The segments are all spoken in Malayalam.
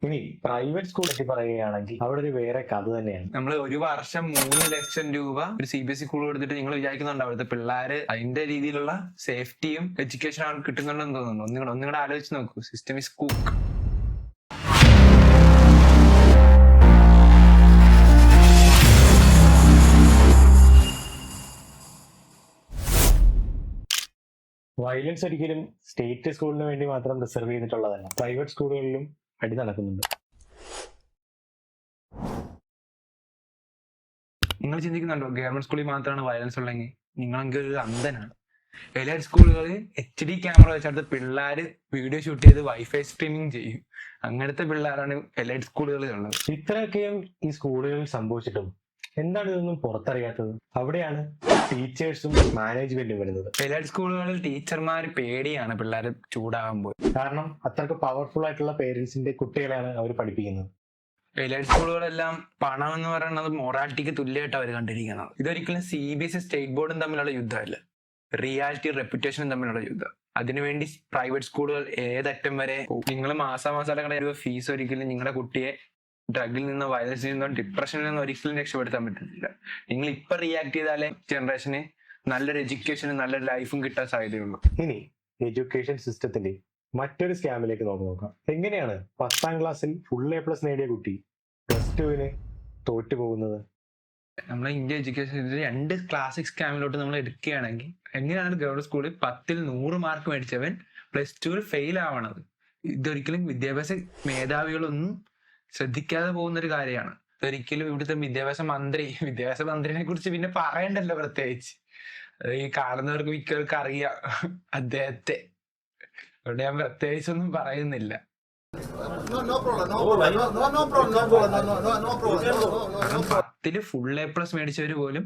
ഇനി പ്രൈവറ്റ് സ്കൂൾ പറ്റി പറയുകയാണെങ്കിൽ അവിടെ ഒരു വേറെ കഥ തന്നെയാണ്. നമ്മൾ ഒരു വർഷം 3 ലക്ഷം രൂപ ഒരു CBSE സ്കൂൾ കൊടുത്തിട്ട് നിങ്ങൾ വിചാരിക്കുന്നുണ്ടോ അവിടുത്തെ പിള്ളേര് അതിന്റെ രീതിയിലുള്ള സേഫ്റ്റിയും എഡ്യൂക്കേഷനും കിട്ടുന്നുണ്ടെന്ന് തോന്നുന്നു. ഒന്നുകൂടെ ആലോചിച്ച് നോക്കൂ. System is cook. വയലൻസ് ഒരിക്കലും സ്റ്റേറ്റ് സ്കൂളിന് വേണ്ടി മാത്രം റിസർവ് ചെയ്തിട്ടുള്ളതല്ല. പ്രൈവറ്റ് സ്കൂളുകളിലും അടി നടക്കുന്നുണ്ട്. നിങ്ങൾ ചിന്തിക്കുന്നുണ്ടോ ഗവൺമെന്റ് സ്കൂളിൽ മാത്രമാണ് വയലൻസ് ഉള്ളെങ്കിൽ? നിങ്ങളെങ്കിൽ ഒരു അന്ധനാണ്. എലൈറ്റ് സ്കൂളുകളിൽ HD ക്യാമറ വെച്ചെടുത്ത് പിള്ളേര് വീഡിയോ ഷൂട്ട് ചെയ്ത് വൈഫൈ സ്ട്രീമിംഗ് ചെയ്യും. അങ്ങനത്തെ പിള്ളേരാണ് എലൈറ്റ് സ്കൂളുകളിൽ ഉള്ളത്. ഇത്രയൊക്കെയും ഈ സ്കൂളുകളിൽ സംഭവിച്ചിട്ടും എന്താണ് ഇതൊന്നും പുറത്തറിയാത്തത്? അവിടെയാണ് ടീച്ചേഴ്സും മാനേജ്മെന്റും വരുന്നത്. എലൈറ്റ് സ്കൂളുകളിൽ ടീച്ചർമാർ പേടിയാണ് പിള്ളേര് ചൂടാകുമ്പോൾ. കാരണം അത്രയ്ക്ക് പവർഫുൾ ആയിട്ടുള്ള പേരൻസിന്റെ കുട്ടികളെയാണ് അവർ പഠിപ്പിക്കുന്നത്. എലൈറ്റ് സ്കൂളുകളെല്ലാം പണം എന്ന് പറയുന്നത് മൊറാലിറ്റിക്ക് തുല്യമായിട്ട് അവർ കണ്ടിരിക്കുന്നത്. ഇതൊരിക്കലും CBSE സ്റ്റേറ്റ് ബോർഡും തമ്മിലുള്ള യുദ്ധമല്ല, റിയാലിറ്റി റെപ്യൂട്ടേഷനും തമ്മിലുള്ള യുദ്ധം. അതിനുവേണ്ടി പ്രൈവറ്റ് സ്കൂളുകൾ ഏതറ്റം വരെ നിങ്ങൾ മാസാമാസം ഫീസ് ഒരിക്കലും നിങ്ങളുടെ കുട്ടിയെ ഡ്രഗിൽ നിന്നോ വയലൻസിൽ നിന്നോ ഡിപ്രഷനിൽ നിന്നോ ഒരിക്കലും രക്ഷപ്പെടുത്താൻ പറ്റുന്നില്ല. നിങ്ങൾ ഇപ്പൊ റിയാക്ട് ചെയ്താലേ ജനറേഷന് നല്ലൊരു എഡ്യൂക്കേഷനും നല്ലൊരു ലൈഫും കിട്ടാൻ സാധ്യതയുള്ളൂ. ഇനി എഡ്യൂക്കേഷൻ സിസ്റ്റത്തിന്റെ മറ്റൊരു സ്കാമിലേക്ക് നോക്കാം. എങ്ങനെയാണ് 10ാം ക്ലാസ്സിൽ ഫുൾ A+ നേടിയ കുട്ടി +2 തോറ്റു പോകുന്നത്? നമ്മളെ ഇന്ത്യ എഡ്യൂക്കേഷൻ 2 ക്ലാസിക് സ്കാമിലോട്ട് നമ്മൾ എടുക്കുകയാണെങ്കിൽ, എങ്ങനെയാണ് ഗവൺമെന്റ് സ്കൂളിൽ 10ൽ 100 മാർക്ക് മേടിച്ചവൻ +2 ഫെയിൽ ആവണത്? ഇതൊരിക്കലും വിദ്യാഭ്യാസ മേധാവികളൊന്നും ശ്രദ്ധിക്കാതെ പോകുന്ന ഒരു കാര്യമാണ്. ഇതൊരിക്കലും ഇവിടുത്തെ വിദ്യാഭ്യാസ മന്ത്രിനെ കുറിച്ച് പിന്നെ പറയണ്ടല്ലോ പ്രത്യേകിച്ച്. ഈ കാണുന്നവർക്ക് മിക്കവർക്ക് അറിയാം അദ്ദേഹത്തെ. അതുകൊണ്ട് ഞാൻ പ്രത്യേകിച്ചൊന്നും പറയുന്നില്ല. No problem. No problem. 10ല് ഫുൾ A+ മേടിച്ചവര് പോലും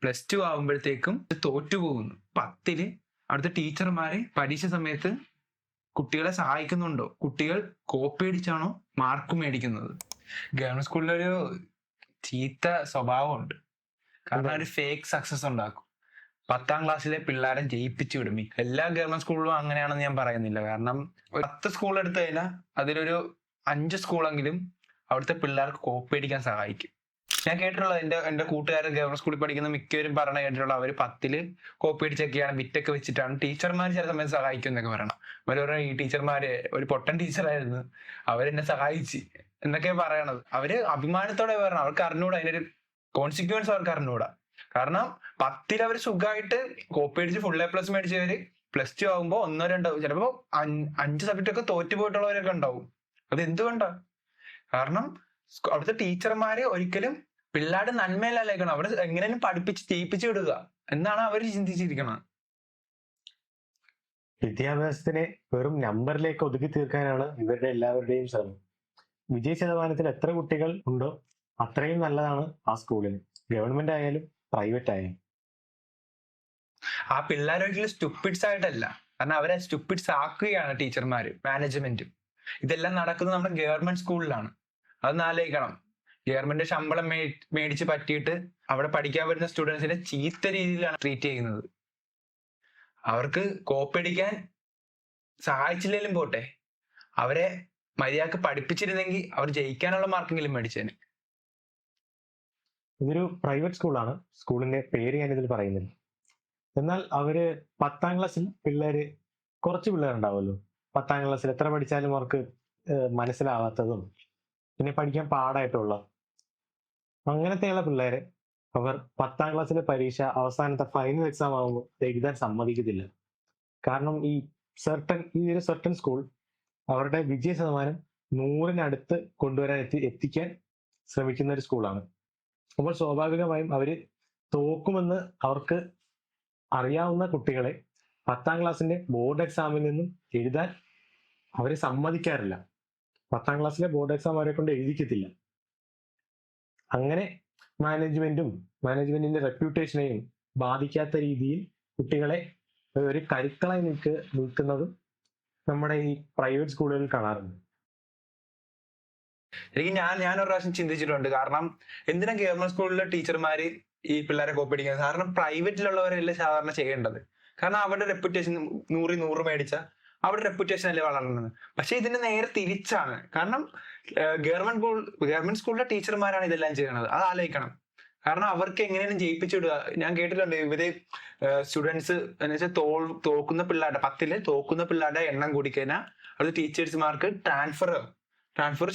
+2 ആവുമ്പോഴത്തേക്കും തോറ്റുപോകുന്നു. 10ല് അവിടുത്തെ ടീച്ചർമാരെ പരീക്ഷ സമയത്ത് കുട്ടികളെ സഹായിക്കുന്നുണ്ടോ? കുട്ടികൾ കോപ്പി അടിച്ചാണോ മാർക്ക് മേടിക്കുന്നത്? ഗവൺമെന്റ് സ്കൂളിലൊരു ചീത്ത സ്വഭാവമുണ്ട്. കാരണം ഒരു ഫേക്ക് സക്സസ് ഉണ്ടാക്കും. 10ാം ക്ലാസ്സിലെ പിള്ളേരെ ജയിപ്പിച്ചു വിടും. എല്ലാ ഗവൺമെന്റ് സ്കൂളിലും അങ്ങനെയാണെന്ന് ഞാൻ പറയുന്നില്ല. കാരണം 10 സ്കൂൾ എടുത്തു കഴിഞ്ഞാൽ അതിലൊരു 5 സ്കൂളെങ്കിലും അവിടുത്തെ പിള്ളേർക്ക് കോപ്പി അടിക്കാൻ സഹായിക്കും. ഞാൻ കേട്ടിട്ടുള്ളത്, എന്റെ കൂട്ടുകാരൻ ഗവൺമെന്റ് സ്കൂളിൽ പഠിക്കുന്ന മിക്കവരും പറഞ്ഞ കേട്ടിട്ടുള്ള അവര് 10ല് കോപ്പി അടിച്ചൊക്കെയാണ് ബിറ്റൊക്കെ വെച്ചിട്ടാണ് ടീച്ചർമാർ ചില സമയത്ത് സഹായിക്കും എന്നൊക്കെ പറയണം. അവര് ഈ ടീച്ചർമാര് ഒരു പൊട്ടൻ ടീച്ചറായിരുന്നു, അവരെന്നെ സഹായിച്ച് എന്നൊക്കെ പറയണത്. അവര് അഭിമാനത്തോടെ പറയണം. അവർക്ക് അറിഞ്ഞൂടാ അതിനൊരു കോൺസിക്വൻസ്, അവർക്ക് അറിഞ്ഞൂടാ. കാരണം 10ൽ അവർ സുഖമായിട്ട് കോപ്പി അടിച്ച് ഫുൾ A+ മേടിച്ചവര് +2 ആകുമ്പോ 1-2 ചിലപ്പോ 5 സബ്ജക്റ്റ് ഒക്കെ തോറ്റു പോയിട്ടുള്ളവരൊക്കെ ഉണ്ടാവും. അത് എന്തുകൊണ്ടാ? കാരണം അവിടുത്തെ ടീച്ചർമാര് ഒരിക്കലും പിള്ളേരുടെ നന്മയിലല്ലേക്കണം, അവിടെ എങ്ങനെയും പഠിപ്പിച്ച് ജയിപ്പിച്ചു വിടുക എന്നാണ് അവർ ചിന്തിച്ചിരിക്കുന്നത്. വിദ്യാഭ്യാസത്തിനെ വെറും നമ്പറിലേക്ക് ഒതുക്കി തീർക്കാനാണ് ഇവരുടെ എല്ലാവരുടെയും ശ്രമം. വിജയ ശതമാനത്തിൽ എത്ര കുട്ടികൾ ഉണ്ടോ അത്രയും നല്ലതാണ് ആ സ്കൂളിന്, ഗവൺമെന്റ് ആയാലും പ്രൈവറ്റ് ആയാലും. ആ പിള്ളേരൊരിക്കലും സ്റ്റുപ്പിഡ്സ് ആയിട്ടല്ല, കാരണം അവരെ സ്റ്റുപ്പിഡ്സ് ആക്കുകയാണ് ടീച്ചർമാര്, മാനേജ്മെന്റും. ഇതെല്ലാം നടക്കുന്നത് നമ്മുടെ ഗവൺമെന്റ് സ്കൂളിലാണ്. അതൊന്ന് ആലോചിക്കണം. ഗവൺമെന്റ് ശമ്പളം മേടിച്ച് പറ്റിയിട്ട് അവിടെ പഠിക്കാൻ വരുന്ന സ്റ്റുഡൻസിനെ ചീത്ത രീതിയിലാണ് ട്രീറ്റ് ചെയ്യുന്നത്. അവർക്ക് കോപ്പടിക്കാൻ സഹായിച്ചില്ലെങ്കിലും പോട്ടെ, അവരെ മര്യാദക്ക് പഠിപ്പിച്ചിരുന്നെങ്കിൽ അവർ ജയിക്കാനുള്ള മാർക്കെങ്കിലും മേടിച്ചേനെ. ഇതൊരു പ്രൈവറ്റ് സ്കൂളാണ്, സ്കൂളിന്റെ പേര് ഞാനിതിൽ പറയുന്നില്ല. എന്നാൽ അവര് 10ാം ക്ലാസ്സിൽ കുറച്ച് പിള്ളേരുണ്ടാവുമല്ലോ. 10ാം ക്ലാസ്സിൽ എത്ര പഠിച്ചാലും അവർക്ക് മനസ്സിലാവാത്തതും പിന്നെ പഠിക്കാൻ പാടായിട്ടുള്ള അങ്ങനത്തെയുള്ള പിള്ളേരെ അവർ 10ാം ക്ലാസ്സിലെ പരീക്ഷ അവസാനത്തെ ഫൈനൽ എക്സാം ആകുമ്പോൾ എഴുതാൻ സമ്മതിക്കത്തില്ല. കാരണം ഈ ഒരു സർട്ടൻ സ്കൂൾ അവരുടെ വിജയ ശതമാനം 100-നടുത്ത് കൊണ്ടുവരാൻ എത്തിക്കാൻ ശ്രമിക്കുന്ന ഒരു സ്കൂളാണ്. അപ്പോൾ സ്വാഭാവികമായും അവര് തോക്കുമെന്ന് അവർക്ക് അറിയാവുന്ന കുട്ടികളെ 10ാം ക്ലാസ്സിന്റെ ബോർഡ് എക്സാമിൽ നിന്നും എഴുതാൻ അവരെ സമ്മതിക്കാറില്ല. 10ാം ക്ലാസ്സിലെ ബോർഡ് എക്സാം അവരെ കൊണ്ട് എഴുതിക്കത്തില്ല. അങ്ങനെ മാനേജ്മെന്റിന്റെ റെപ്യൂട്ടേഷനെയും ബാധിക്കാത്ത രീതിയിൽ കുട്ടികളെ ഒരു കരുക്കളായി നിൽക്കുന്നതും നമ്മുടെ ഈ പ്രൈവറ്റ് സ്കൂളുകളിൽ കാണാറുണ്ട്. ശരിക്കും ഞാൻ ഒരു പ്രാവശ്യം ചിന്തിച്ചിട്ടുണ്ട്. കാരണം എന്തിനാ ഗവൺമെന്റ് സ്കൂളിലെ ടീച്ചർമാര് ഈ പിള്ളേരെ കോപ്പി അടിക്കുന്നത്? കാരണം പ്രൈവറ്റിലുള്ളവരല്ലേ സാധാരണ ചെയ്യേണ്ടത്. കാരണം അവരുടെ റെപ്യൂട്ടേഷൻ 100 മേടിച്ച അവിടെ റെപ്യൂട്ടേഷൻ അല്ലേ വളർന്നത്. പക്ഷെ ഇതിന് നേരെ തിരിച്ചാണ്. കാരണം ഗവൺമെന്റ് സ്കൂളിലെ ടീച്ചർമാരാണ് ഇതെല്ലാം ചെയ്യണത്. അത് ആലോചിക്കണം. കാരണം അവർക്ക് എങ്ങനെയാണ് ജയിപ്പിച്ചിടുക. ഞാൻ കേട്ടിട്ടുണ്ട് ഇവര് സ്റ്റുഡൻസ് എന്ന് വെച്ചാൽ തോക്കുന്ന പിള്ളേരുടെ 10ല് തോക്കുന്ന പിള്ളേരുടെ എണ്ണം കൂടിക്കഴിഞ്ഞാൽ അത് ടീച്ചേഴ്സ്മാർക്ക് ട്രാൻസ്ഫർ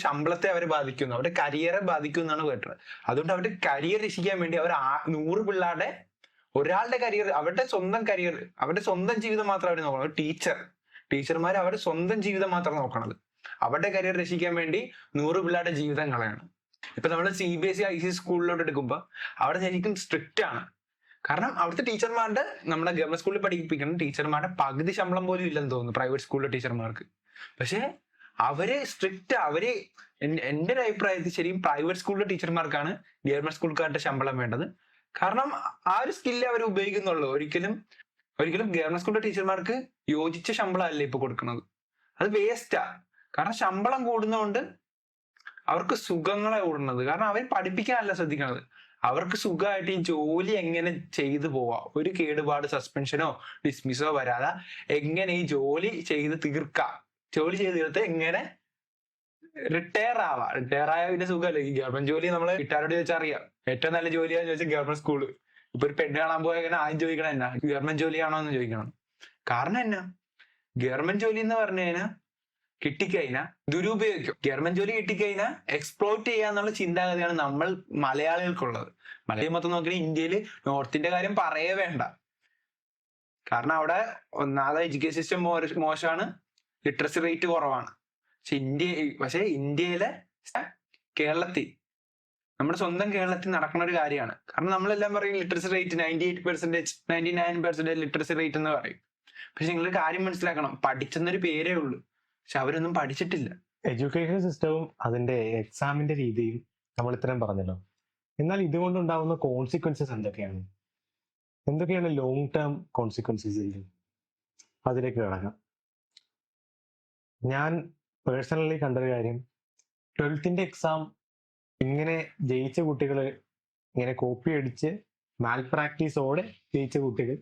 ശമ്പളത്തെ അവരെ ബാധിക്കുന്നു, അവരുടെ കരിയറെ ബാധിക്കും എന്നാണ് കേട്ടത്. അതുകൊണ്ട് അവരുടെ കരിയർ രക്ഷിക്കാൻ വേണ്ടി അവർ 100 പിള്ളേരുടെ ഒരാളുടെ കരിയർ, അവരുടെ സ്വന്തം കരിയർ, അവരുടെ സ്വന്തം ജീവിതം മാത്രം അവർ നോക്കണം. ടീച്ചർമാർ അവരുടെ സ്വന്തം ജീവിതം മാത്രം നോക്കണത്. അവരുടെ കരിയർ രക്ഷിക്കാൻ വേണ്ടി 100 പിള്ളേരുടെ ജീവിതം കളയാണ്. ഇപ്പൊ നമ്മൾ CBSE ICSE സ്കൂളിലോട്ട് എടുക്കുമ്പോൾ അവിടെ ശരിക്കും സ്ട്രിക്റ്റ് ആണ്. കാരണം അവിടുത്തെ ടീച്ചർമാരുടെ, നമ്മുടെ ഗവൺമെന്റ് സ്കൂളിൽ പഠിപ്പിക്കുന്ന ടീച്ചർമാരുടെ പകുതി ശമ്പളം പോലും ഇല്ലെന്ന് തോന്നുന്നു പ്രൈവറ്റ് സ്കൂളിലെ ടീച്ചർമാർക്ക്. പക്ഷെ അവര് സ്ട്രിക്റ്റ്, എന്റെ ഒരു അഭിപ്രായത്തിൽ ശരിക്കും പ്രൈവറ്റ് സ്കൂളിലെ ടീച്ചർമാർക്കാണ് ഗവൺമെന്റ് സ്കൂൾക്കാരുടെ ശമ്പളം വേണ്ടത്. കാരണം ആ ഒരു സ്കില്ല് അവർ ഉപയോഗിക്കുന്നുള്ളൂ. ഒരിക്കലും ഗവൺമെന്റ് സ്കൂളിലെ ടീച്ചർമാർക്ക് യോജിച്ച ശമ്പളം അല്ല ഇപ്പൊ കൊടുക്കുന്നത്. അത് വേസ്റ്റാ. കാരണം ശമ്പളം കൂടുന്നതുകൊണ്ട് അവർക്ക് സുഖങ്ങളെ കൂടുന്നത്. കാരണം അവർ പഠിപ്പിക്കാനല്ല ശ്രദ്ധിക്കുന്നത്, അവർക്ക് സുഖമായിട്ട് ഈ ജോലി എങ്ങനെ ചെയ്തു പോവാം, ഒരു കേടുപാട് സസ്പെൻഷനോ ഡിസ്മിസോ വരാതെ എങ്ങനെ ഈ ജോലി ചെയ്ത് തീർക്കാം, ജോലി ചെയ്ത് തീർത്ത് എങ്ങനെ റിട്ടയർ ആയ പിന്നെ സുഖമല്ലേ. ഈ ഗവൺമെന്റ് ജോലി നമ്മള് വീട്ടുകാരോട് ചോദിച്ചാൽ അറിയാം. ഏറ്റവും നല്ല ജോലിയാന്ന് ചോദിച്ചാൽ ഗവൺമെന്റ് സ്കൂള്. ഇപ്പൊ ഒരു പെണ്ണ് കാണാൻ പോയാൽ ഇങ്ങനെ ആദ്യം ചോദിക്കണം എന്നാ ഗവൺമെന്റ് ജോലിയാണോ എന്ന് ചോദിക്കണം. കാരണം എന്നാ, ഗവൺമെന്റ് ജോലി എന്ന് പറഞ്ഞു കഴിഞ്ഞാൽ കിട്ടിക്കഴിഞ്ഞാൽ ദുരുപയോഗിക്കും. ഗവൺമെന്റ് ജോലി കിട്ടിക്കഴിഞ്ഞാൽ എക്സ്പ്ലോയിറ്റ് ചെയ്യാന്നുള്ള ചിന്താഗതിയാണ് നമ്മൾ മലയാളികൾക്കുള്ളത്. മലയാളം മൊത്തം നോക്കിയാൽ ഇന്ത്യയിൽ നോർത്തിന്റെ കാര്യം പറയേ വേണ്ട. കാരണം അവിടെ ഒന്നാമത് എഡ്യൂക്കേഷൻ സിസ്റ്റം മോശമാണ്, ലിറ്ററസി റേറ്റ് കുറവാണ്. പക്ഷെ ഇന്ത്യയിലെ കേരളത്തിൽ, നമ്മുടെ സ്വന്തം കേരളത്തിൽ നടക്കുന്ന ഒരു കാര്യമാണ്. കാരണം നമ്മളെല്ലാം പറയും ലിറ്ററസി റേറ്റ് 98%, 99% ലിറ്ററസി റേറ്റ് എന്ന് പറയും. പക്ഷെ നിങ്ങളൊരു കാര്യം മനസ്സിലാക്കണം, പഠിച്ചെന്നൊരു പേരേ ഉള്ളൂ, പക്ഷെ അവരൊന്നും പഠിച്ചിട്ടില്ല. എഡ്യൂക്കേഷൻ സിസ്റ്റവും അതിന്റെ എക്സാമിന്റെ രീതിയും നമ്മൾ ഇത്രയും പറഞ്ഞല്ലോ. എന്നാൽ ഇതുകൊണ്ടുണ്ടാവുന്ന കോൺസിക്വൻസസ് എന്തൊക്കെയാണ് ലോങ് ടേം കോൺസിക്വൻസസ്? അതിലേക്ക് കിടക്കാം. ഞാൻ പേഴ്സണലി കണ്ടൊരു കാര്യം, 12th എക്സാം ഇങ്ങനെ ജയിച്ച കുട്ടികൾ, ഇങ്ങനെ കോപ്പി അടിച്ച് മാൽ പ്രാക്ടീസോടെ ജയിച്ച കുട്ടികൾ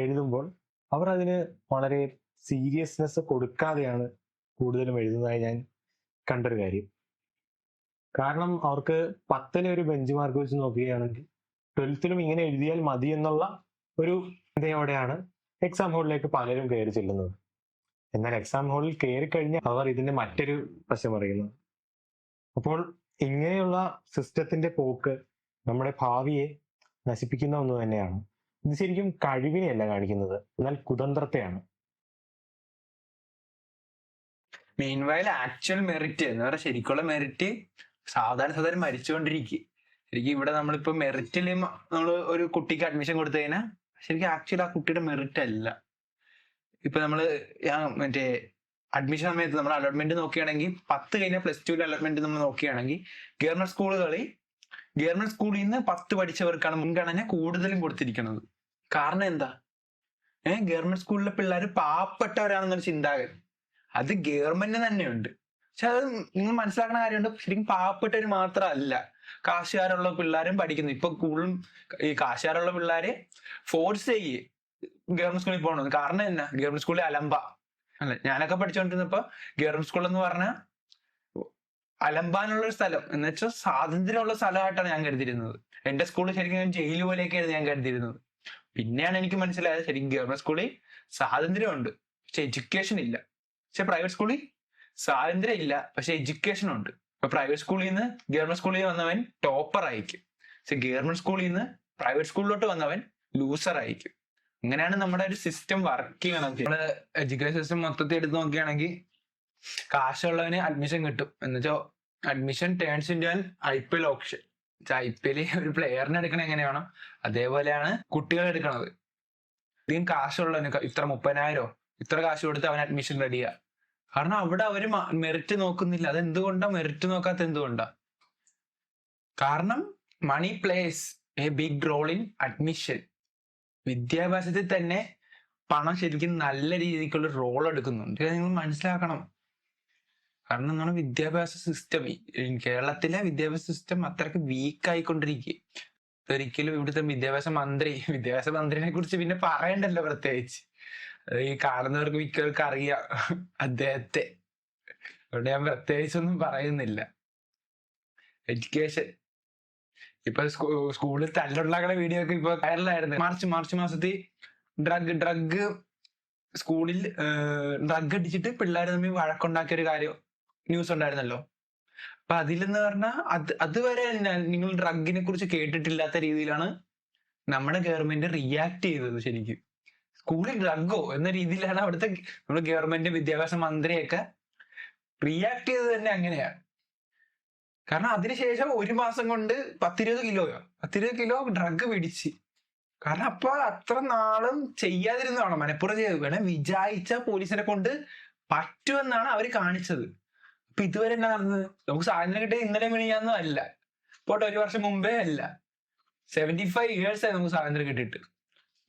എഴുതുമ്പോൾ അവർ അതിന് വളരെ സീരിയസ്നെസ് കൊടുക്കാതെയാണ് കൂടുതലും എഴുതുന്നതായി ഞാൻ കണ്ടൊരു കാര്യം. കാരണം അവർക്ക് 10ന് ഒരു ബെഞ്ച് മാർക്ക് വെച്ച് നോക്കുകയാണെങ്കിൽ 12ലും ഇങ്ങനെ എഴുതിയാൽ മതി എന്നുള്ള ഒരു ചിന്തയോടെയാണ് എക്സാം ഹോളിലേക്ക് പലരും കയറി ചെല്ലുന്നത്. എന്നാൽ എക്സാം ഹാളിൽ കയറി കഴിഞ്ഞാൽ അവർ ഇതിന്റെ മറ്റൊരു വശം അറിയുന്നു. അപ്പോൾ ഇങ്ങനെയുള്ള സിസ്റ്റത്തിന്റെ പോക്ക് നമ്മുടെ ഭാവിയെ നശിപ്പിക്കുന്ന ഒന്ന് തന്നെയാണ്. ഇത് ശരിക്കും കഴിവിനെയല്ല കാണിക്കുന്നത്, എന്നാൽ കുതന്ത്രത്തെയാണ്. മെയിൻവൈൽ ആക്ച്വൽ മെറിറ്റ് എന്ന് പറഞ്ഞാൽ ശരിക്കുള്ള മെറിറ്റ് സാധാരണ മരിച്ചുകൊണ്ടിരിക്കും. ശരിക്കും ഇവിടെ നമ്മളിപ്പോ മെറിറ്റിൽ നമ്മൾ ഒരു കുട്ടിക്ക് അഡ്മിഷൻ കൊടുത്തു കഴിഞ്ഞാൽ ശരിക്കും ആക്ച്വൽ ആ കുട്ടിയുടെ മെറിറ്റ് അല്ല. ഇപ്പൊ നമ്മള് മറ്റേ അഡ്മിഷൻ സമയത്ത് നമ്മൾ അലോട്ട്മെന്റ് നോക്കുകയാണെങ്കിൽ 10 കഴിഞ്ഞ +2 അലോട്ട്മെന്റ് നമ്മൾ നോക്കുകയാണെങ്കിൽ ഗവൺമെന്റ് സ്കൂളിൽ നിന്ന് 10 പഠിച്ചവർക്കാണ് മുൻഗണന കൂടുതലും കൊടുത്തിരിക്കുന്നത്. കാരണം എന്താ? ഗവൺമെന്റ് സ്കൂളിലെ പിള്ളേർ പാവപ്പെട്ടവരാണെന്നൊരു ചിന്താഗതി അത് ഗവൺമെന്റിന് തന്നെയുണ്ട്. പക്ഷെ അത് നിങ്ങൾ മനസ്സിലാക്കുന്ന കാര്യമുണ്ട്, ശരിക്കും പാവപ്പെട്ടവർ മാത്രമല്ല, കാശുകാരുള്ള പിള്ളേരും പഠിക്കുന്നു. ഇപ്പൊ കൂടുതലും ഈ കാശുകാരുള്ള പിള്ളേരെ ഫോഴ്സ് ചെയ്യേ ഗവൺമെന്റ് സ്കൂളിൽ പോകണമെന്ന്. കാരണം എന്നാ, ഗവൺമെന്റ് സ്കൂളിൽ അലമ്പ അല്ലെ. ഞാനൊക്കെ പഠിച്ചുകൊണ്ടിരുന്നപ്പോ ഗവൺമെന്റ് സ്കൂൾ എന്ന് പറഞ്ഞാൽ അലമ്പാനുള്ള ഒരു സ്ഥലം എന്ന് വെച്ചാൽ സ്വാതന്ത്ര്യമുള്ള സ്ഥലമായിട്ടാണ് ഞാൻ കരുതിയിരുന്നത്. എന്റെ സ്കൂളിൽ ശരിക്കും ജയിൽ പോലെയൊക്കെയായിരുന്നു ഞാൻ കരുതിയിരുന്നത്. പിന്നെയാണ് എനിക്ക് മനസ്സിലായത് ശരിക്കും ഗവൺമെന്റ് സ്കൂളിൽ സ്വാതന്ത്ര്യമുണ്ട്, പക്ഷെ എഡ്യൂക്കേഷൻ ഇല്ല. പക്ഷെ പ്രൈവറ്റ് സ്കൂളിൽ സ്വാതന്ത്ര്യം ഇല്ല, പക്ഷെ എഡ്യൂക്കേഷൻ ഉണ്ട്. ഇപ്പൊ പ്രൈവറ്റ് സ്കൂളിൽ നിന്ന് ഗവൺമെന്റ് സ്കൂളിൽ വന്നവൻ ടോപ്പർ ആയിരിക്കും, പക്ഷെ ഗവൺമെന്റ് സ്കൂളിൽ നിന്ന് പ്രൈവറ്റ് സ്കൂളിലോട്ട് വന്നവൻ ലൂസർ ആയിരിക്കും. അങ്ങനെയാണ് നമ്മുടെ ഒരു സിസ്റ്റം വർക്ക് ചെയ്യണം. നമ്മുടെ എഡ്യൂക്കേഷൻ സിസ്റ്റം മൊത്തത്തിൽ എടുത്ത് നോക്കുകയാണെങ്കിൽ കാശുള്ളവന് അഡ്മിഷൻ കിട്ടും. എന്നുവെച്ചാൽ admission turns into an IPL option. IPL ഒരു പ്ലെയറിനെ എടുക്കണ എങ്ങനെയാണോ അതേപോലെയാണ് കുട്ടികൾ എടുക്കണത്. അധികം കാശുള്ളവന് ഇത്ര 30,000 ഇത്ര കാശ് കൊടുത്ത് അവൻ അഡ്മിഷൻ റെഡിയാ. കാരണം അവിടെ അവര് മെറിറ്റ് നോക്കുന്നില്ല. അതെന്തുകൊണ്ടാ മെറിറ്റ് നോക്കാത്ത? എന്തുകൊണ്ടാ? കാരണം money plays a big role in admission. വിദ്യാഭ്യാസത്തിൽ തന്നെ പണം ശരിക്കും നല്ല രീതിക്കുള്ള റോൾ എടുക്കുന്നുണ്ട്. നിങ്ങൾ മനസ്സിലാക്കണം. കാരണം നമ്മുടെ വിദ്യാഭ്യാസ സിസ്റ്റം, കേരളത്തിലെ വിദ്യാഭ്യാസ സിസ്റ്റം അത്രയ്ക്ക് വീക്ക് ആയിക്കൊണ്ടിരിക്കുക. ഒരിക്കലും ഇവിടുത്തെ വിദ്യാഭ്യാസ മന്ത്രിനെ കുറിച്ച് പിന്നെ പറയണ്ടല്ലോ പ്രത്യേകിച്ച്. ഈ കാണുന്നവർക്ക് മിക്കവർക്ക് അറിയാം അദ്ദേഹത്തെ. അതുകൊണ്ട് ഞാൻ പ്രത്യേകിച്ചൊന്നും പറയുന്നില്ല. എഡ്യൂക്കേഷൻ ഇപ്പൊ സ്കൂളിൽ തല്ലുണ്ടാക്കുന്ന വീഡിയോ ഒക്കെ ഇപ്പൊ വൈറലായിരുന്നു. മാർച്ച് മാസത്തിൽ ഡ്രഗ് സ്കൂളിൽ ഡ്രഗ് അടിച്ചിട്ട് പിള്ളേർ തമ്മിൽ വഴക്കുണ്ടാക്കിയ ഒരു കാര്യം ന്യൂസ് ഉണ്ടായിരുന്നല്ലോ. അപ്പൊ അതിലെന്ന് പറഞ്ഞാൽ അതുവരെ നിങ്ങൾ ഡ്രഗിനെ കുറിച്ച് കേട്ടിട്ടില്ലാത്ത രീതിയിലാണ് നമ്മുടെ ഗവൺമെന്റ് റിയാക്ട് ചെയ്തത്. ശരിക്കും സ്കൂളിൽ ഡ്രഗോ എന്ന രീതിയിലാണ് അവിടുത്തെ നമ്മുടെ ഗവൺമെന്റ് വിദ്യാഭ്യാസ മന്ത്രിയൊക്കെ റിയാക്ട് ചെയ്തത് തന്നെ അങ്ങനെയാ. കാരണം അതിനുശേഷം 1 മാസം കൊണ്ട് 10-20 കിലോ ഡ്രഗ് പിടിച്ച്. കാരണം അപ്പൊ അത്ര നാളും ചെയ്യാതിരുന്നതാണ്, മനഃപൂർവ്വം ചെയ്തത്. വേണേ വിചാരിച്ച പോലീസിനെ കൊണ്ട് പറ്റുമെന്നാണ് അവര് കാണിച്ചത്. അപ്പൊ ഇതുവരെ എന്നാ നടന്നത്? നമുക്ക് സാധനം കിട്ടിയ ഇന്നലെ മിനിഞ്ഞാന്നും അല്ല, പോട്ടെ 1 വർഷം മുമ്പേ അല്ല, 75 years ആയി നമുക്ക് സ്വാതന്ത്ര്യം കിട്ടിയിട്ട്.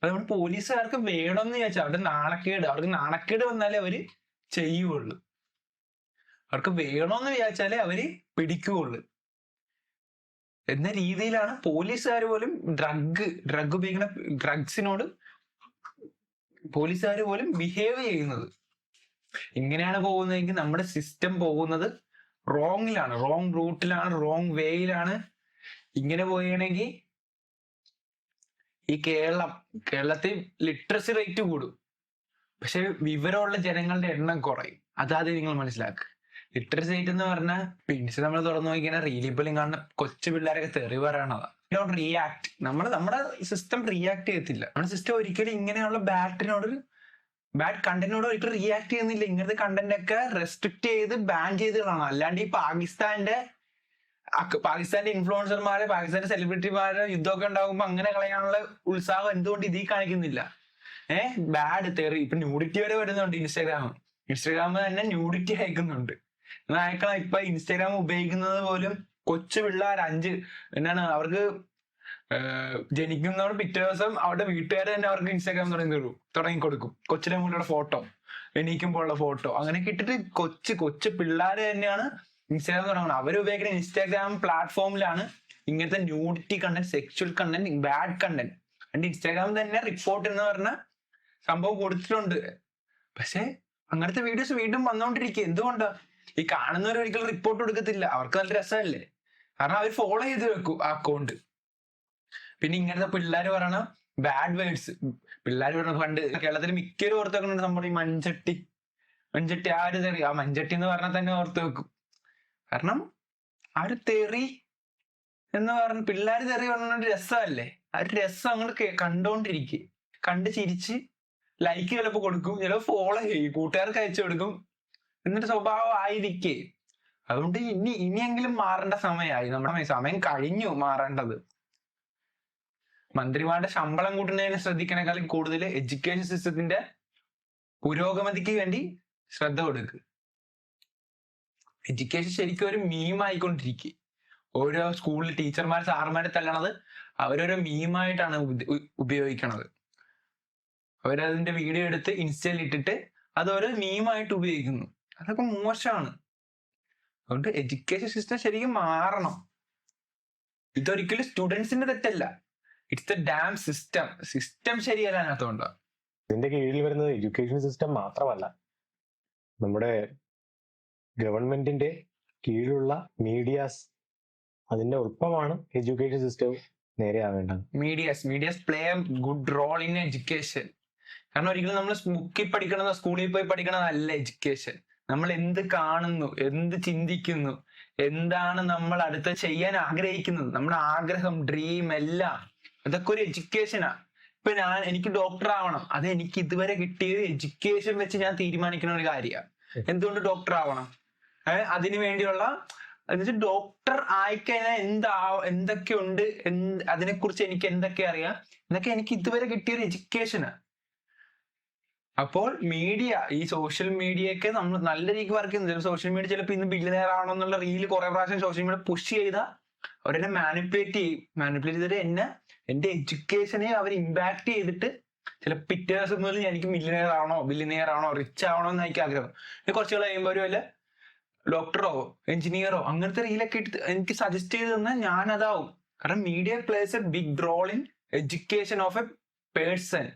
അതുകൊണ്ട് പോലീസുകാർക്ക് വേണമെന്ന് ചോദിച്ചാൽ അവർക്ക് നാണക്കേട് വന്നാലേ അവര് ചെയ്യുള്ളൂ. അവർക്ക് വേണമെന്ന് വിചാരിച്ചാലേ അവര് പിടിക്കുകയുള്ളു എന്ന രീതിയിലാണ് പോലീസുകാർ പോലും ഡ്രഗ് ഉപയോഗിക്കുന്ന ഡ്രഗ്സിനോട് പോലീസുകാർ പോലും ബിഹേവ് ചെയ്യുന്നത്. ഇങ്ങനെയാണ് പോകുന്നതെങ്കിൽ നമ്മുടെ സിസ്റ്റം പോകുന്നത് റോങ് റൂട്ടിലാണ്, റോങ് വേയിലാണ്. ഇങ്ങനെ പോവുകയാണെങ്കിൽ ഈ കേരളത്തിൽ ലിറ്ററസി റേറ്റ് കൂടും, പക്ഷെ വിവരമുള്ള ജനങ്ങളുടെ എണ്ണം കുറയും. അതാദ്യം നിങ്ങൾ മനസ്സിലാക്കുക. ലിറ്ററസി റേറ്റ് എന്ന് പറഞ്ഞാൽ പിൻസ് നമ്മൾ തുറന്നു നോക്കിയാൽ റീലിൽ പോലും കാണുന്ന കൊച്ചു പിള്ളേരൊക്കെ തെറി പറയണതാ. റിയാക്ട് നമ്മുടെ സിസ്റ്റം റിയാക്ട് ചെയ്യത്തില്ല. നമ്മുടെ സിസ്റ്റം ഒരിക്കലും ഇങ്ങനെയുള്ള ബാഡ് കണ്ടന്റിനോട് ഒരിക്കലും റിയാക്ട് ചെയ്യുന്നില്ല. ഇങ്ങനത്തെ കണ്ടന്റ് ഒക്കെ റെസ്ട്രിക്ട് ചെയ്ത് ബാൻ ചെയ്ത് കാണാം. അല്ലാണ്ട് ഈ പാകിസ്ഥാന്റെ ഇൻഫ്ലുവൻസർമാരെ, പാകിസ്ഥാന്റെ സെലിബ്രിറ്റിമാരെ യുദ്ധമൊക്കെ ഉണ്ടാകുമ്പോ അങ്ങനെ കളയാനുള്ള ഉത്സാഹം എന്തുകൊണ്ട് ഇതിൽ കാണിക്കുന്നില്ല? ബാഡ് തെറി. ഇപ്പൊ ന്യൂഡിറ്റി വരെ വരുന്നുണ്ട്. ഇൻസ്റ്റാഗ്രാം തന്നെ ന്യൂഡിറ്റി അയക്കുന്നുണ്ട്. അയക്കണം. ഇപ്പൊ ഇൻസ്റ്റാഗ്രാം ഉപയോഗിക്കുന്നത് പോലും കൊച്ചു പിള്ളേർ അവർക്ക് ജനിക്കുന്നതോട് പിറ്റേ ദിവസം അവരുടെ വീട്ടുകാർ തന്നെ അവർക്ക് ഇൻസ്റ്റാഗ്രാം തുടങ്ങി കൊടുക്കും. കൊച്ചിലെ മുന്നിലുള്ള ഫോട്ടോ, എണീക്കുമ്പോഴുള്ള ഫോട്ടോ, അങ്ങനെയൊക്കെ ഇട്ടിട്ട് കൊച്ചു പിള്ളേര് തന്നെയാണ് ഇൻസ്റ്റാഗ്രാം തുടങ്ങണം. അവർ ഉപയോഗിക്കുന്ന ഇൻസ്റ്റാഗ്രാം പ്ലാറ്റ്ഫോമിലാണ് ഇങ്ങനത്തെ nudity content, sexual content, bad content. and Instagram തന്നെ റിപ്പോർട്ട് എന്ന് പറഞ്ഞ സംഭവം കൊടുത്തിട്ടുണ്ട്. പക്ഷെ അങ്ങനത്തെ വീഡിയോസ് വീണ്ടും വന്നോണ്ടിരിക്കുക. എന്തുകൊണ്ടാ? ഈ കാണുന്നവർ ഒരിക്കലും റിപ്പോർട്ട് കൊടുക്കത്തില്ല. അവർക്ക് നല്ല രസമല്ലേ, കാരണം അവർ ഫോളോ ചെയ്ത് വെക്കും ആ അക്കൗണ്ട്. പിന്നെ ഇങ്ങനത്തെ പിള്ളേർ പറയണ ബാഡ് വേർഡ്സ്, പിള്ളേർ പറയണ പണ്ട് കേരളത്തിൽ മിക്കവരും ഓർത്ത് വെക്കുന്നുണ്ട് നമ്മൾ ഈ മൺചട്ടി ആ ഒരു തെറി. ആ മൺചട്ടി എന്ന് പറഞ്ഞാൽ തന്നെ ഓർത്ത് വെക്കും. കാരണം ആ ഒരു തെറി എന്ന് പറഞ്ഞ പിള്ളേർ തെറി പറഞ്ഞ രസമല്ലേ, ആ ഒരു രസം അങ്ങോട്ട് കണ്ടോണ്ടിരിക്കുക, കണ്ട് ചിരിച്ച് ലൈക്ക് ചിലപ്പോൾ കൊടുക്കും, ചിലപ്പോൾ ഫോളോ ചെയ്യും, കൂട്ടുകാർക്ക് അയച്ചു കൊടുക്കും. എന്നിട്ട് സ്വഭാവം ആയിരിക്കേ. അതുകൊണ്ട് ഇനിയെങ്കിലും മാറേണ്ട സമയമായി. നമ്മുടെ സമയം കഴിഞ്ഞു മാറേണ്ടത്. മന്ത്രിമാരുടെ ശമ്പളം കൂട്ടുന്നതിനെ ശ്രദ്ധിക്കണേക്കാളും കൂടുതൽ എഡ്യൂക്കേഷൻ സിസ്റ്റത്തിന്റെ പുരോഗതിക്ക് വേണ്ടി ശ്രദ്ധ കൊടുക്കുക. എഡ്യൂക്കേഷൻ ശരിക്കും ഒരു മീമായിക്കൊണ്ടിരിക്കുക. ഓരോ സ്കൂളിൽ ടീച്ചർമാർ സാറുമാരെ തല്ലണത് അവരോരോ മീമായിട്ടാണ് ഉപയോഗിക്കണത്. അവരതിന്റെ വീഡിയോ എടുത്ത് ഇൻസ്റ്റയിൽ ഇട്ടിട്ട് അതോരോ മീമായിട്ട് ഉപയോഗിക്കുന്നു. അതൊക്കെ മോശമാണ്. അതുകൊണ്ട് എഡ്യൂക്കേഷൻ സിസ്റ്റം ശരിക്കും മാറണം. ഇതൊരിക്കലും സ്റ്റുഡൻസിന്റെ തെറ്റല്ല, ഇറ്റ്സ് ദ ഡാം സിസ്റ്റം ശരിയല്ല. അതിനകത്തുകൊണ്ടാണ് ഇതിന്റെ കീഴിൽ വരുന്നത് എഡ്യൂക്കേഷൻ സിസ്റ്റം മാത്രമല്ല, നമ്മുടെ ഗവൺമെന്റിന്റെ കീഴിലുള്ള മീഡിയാസ്, അതിന്റെ ഒപ്പമാണ് എഡ്യൂക്കേഷൻ സിസ്റ്റം നേരെയാവേണ്ടത്. Medias play a good role in education. കാരണം ഒരിക്കലും നമ്മൾ ബുക്കിൽ പഠിക്കണതോ സ്കൂളിൽ പോയി പഠിക്കണതല്ല എഡ്യൂക്കേഷൻ. നമ്മൾ എന്ത് കാണുന്നു, എന്ത് ചിന്തിക്കുന്നു, എന്താണ് നമ്മൾ അടുത്ത് ചെയ്യാൻ ആഗ്രഹിക്കുന്നത്, നമ്മുടെ ആഗ്രഹം, ഡ്രീം എല്ലാം അതൊക്കെ ഒരു എഡ്യൂക്കേഷനാ. ഇപ്പൊ എനിക്ക് ഡോക്ടർ ആവണം, അത് എനിക്ക് ഇതുവരെ കിട്ടിയത് എഡ്യൂക്കേഷൻ വെച്ച് ഞാൻ തീരുമാനിക്കുന്ന ഒരു കാര്യമാണ്. എന്തുകൊണ്ട് ഡോക്ടർ ആവണം? അതിനു വേണ്ടിയുള്ള ഡോക്ടർ ആയിക്കഴിഞ്ഞാൽ എന്തൊക്കെയുണ്ട്, അതിനെക്കുറിച്ച് എനിക്ക് എന്തൊക്കെ അറിയാം, എന്നൊക്കെ എനിക്ക് ഇതുവരെ കിട്ടിയൊരു എഡ്യൂക്കേഷനാ. അപ്പോൾ ഈ സോഷ്യൽ മീഡിയയൊക്കെ നമ്മൾ നല്ല രീതിക്ക് വർക്ക് ചെയ്യുന്നു. സോഷ്യൽ മീഡിയ ചിലപ്പോൾ ഇന്ന് ബില്യനെയർ ആവണം എന്നുള്ള റീല് കുറെ പ്രാവശ്യം സോഷ്യൽ മീഡിയ പുഷ് ചെയ്താൽ അവരെന്നെ മാനിപ്പുലേറ്റ് ചെയ്തിട്ട് എന്റെ എഡ്യൂക്കേഷനെ അവർ ഇമ്പാക്ട് ചെയ്തിട്ട് ചില പിറ്റേ ദിവസം മുതൽ എനിക്ക് ബില്യനെയർ ആവണോ റിച്ച് ആവണോ എന്ന് എനിക്ക് ആഗ്രഹം. കുറച്ച് കഴിയുമ്പോൾ ഒരു വല്ല ഡോക്ടറോ എഞ്ചിനീയറോ അങ്ങനത്തെ റീലൊക്കെ ഇട്ട് എനിക്ക് സജസ്റ്റ് ചെയ്ത് തന്നാൽ ഞാൻ അതാവും. കാരണം media plays a big role in education of a person.